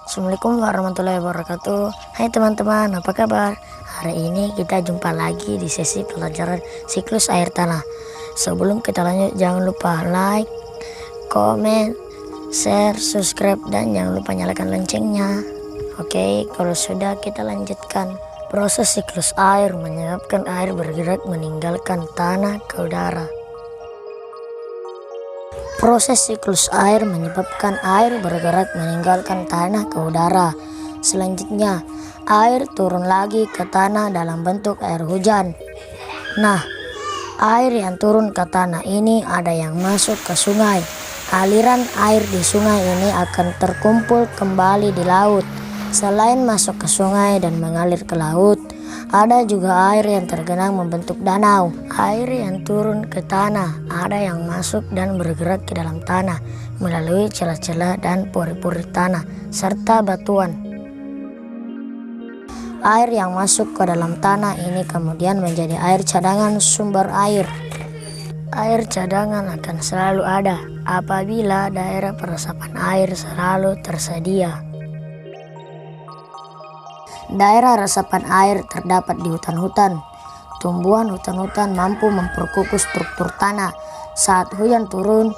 Assalamualaikum warahmatullahi wabarakatuh. Hai teman-teman, apa kabar? Hari ini kita jumpa lagi di sesi pelajaran siklus air tanah. Sebelum kita lanjut, jangan lupa like, komen, share, subscribe, dan jangan lupa nyalakan loncengnya. Oke, kalau sudah kita lanjutkan. Proses siklus air menyebabkan air bergerak meninggalkan tanah ke udara. Proses siklus air menyebabkan air bergerak meninggalkan tanah ke udara. Selanjutnya, air turun lagi ke tanah dalam bentuk air hujan. Nah, air yang turun ke tanah ini ada yang masuk ke sungai. Aliran air di sungai ini akan terkumpul kembali di laut. Selain masuk ke sungai dan mengalir ke laut, ada juga air yang tergenang membentuk danau. Air yang turun ke tanah ada yang masuk dan bergerak ke dalam tanah melalui celah-celah dan pori-pori tanah serta batuan. Air yang masuk ke dalam tanah ini kemudian menjadi air cadangan sumber air. Air cadangan akan selalu ada apabila daerah peresapan air selalu tersedia. Daerah resapan air terdapat di hutan-hutan. Tumbuhan hutan-hutan mampu memperkukuh struktur tanah. Saat hujan turun,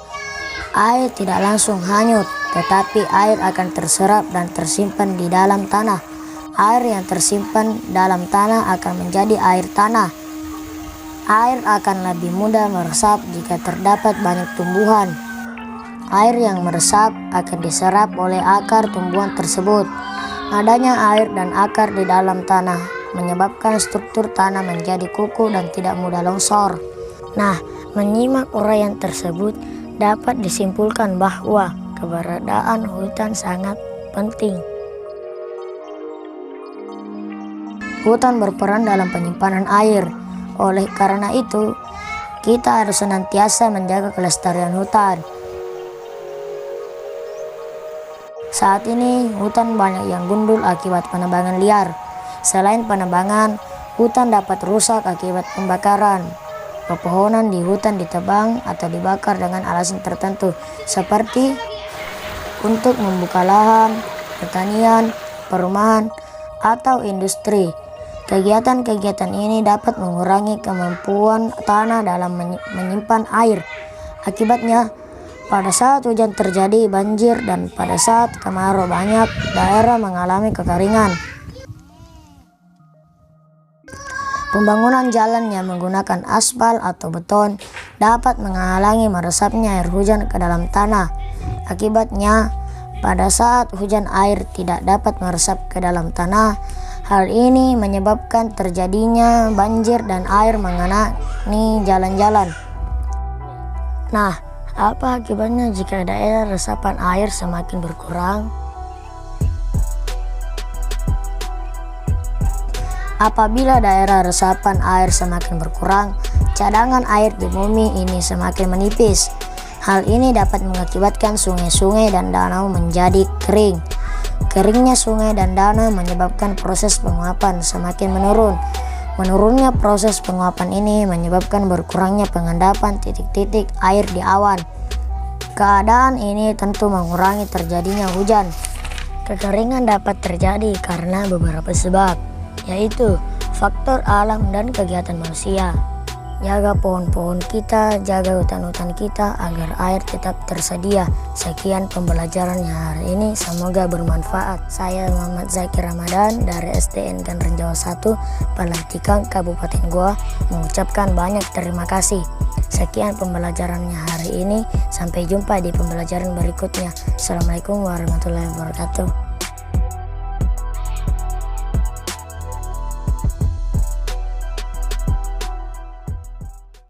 air tidak langsung hanyut, tetapi air akan terserap dan tersimpan di dalam tanah. Air yang tersimpan dalam tanah akan menjadi air tanah. Air akan lebih mudah meresap jika terdapat banyak tumbuhan. Air yang meresap akan diserap oleh akar tumbuhan tersebut. Adanya air dan akar di dalam tanah menyebabkan struktur tanah menjadi kukuh dan tidak mudah longsor. Nah, menyimak uraian tersebut dapat disimpulkan bahwa keberadaan hutan sangat penting. Hutan berperan dalam penyimpanan air. Oleh karena itu, kita harus senantiasa menjaga kelestarian hutan. Saat ini hutan banyak yang gundul akibat penebangan liar. Selain penebangan, hutan dapat rusak akibat pembakaran. Pepohonan di hutan ditebang atau dibakar dengan alasan tertentu, seperti untuk membuka lahan, pertanian, perumahan, atau industri. Kegiatan-kegiatan ini dapat mengurangi kemampuan tanah dalam menyimpan air. Akibatnya, pada saat hujan terjadi banjir dan pada saat kemarau banyak daerah mengalami kekeringan. Pembangunan jalan yang menggunakan aspal atau beton dapat menghalangi meresapnya air hujan ke dalam tanah. Akibatnya, pada saat hujan air tidak dapat meresap ke dalam tanah. Hal ini menyebabkan terjadinya banjir dan air mengenangi jalan-jalan. Nah, apa akibatnya jika daerah resapan air semakin berkurang? Apabila daerah resapan air semakin berkurang, cadangan air di bumi ini semakin menipis. Hal ini dapat mengakibatkan sungai-sungai dan danau menjadi kering. Keringnya sungai dan danau menyebabkan proses penguapan semakin menurun. Menurunnya proses penguapan ini menyebabkan berkurangnya pengendapan titik-titik air di awan. Keadaan ini tentu mengurangi terjadinya hujan. Kekeringan dapat terjadi karena beberapa sebab, yaitu faktor alam dan kegiatan manusia. Jaga pohon-pohon kita, jaga hutan-hutan kita agar air tetap tersedia. Sekian pembelajarannya hari ini, semoga bermanfaat. Saya Muhammad Zakir Ramadan dari SDN Gandaran Jawa 1, Palantikang, Kabupaten Goa, mengucapkan banyak terima kasih. Sekian pembelajarannya hari ini, sampai jumpa di pembelajaran berikutnya. Assalamualaikum warahmatullahi wabarakatuh.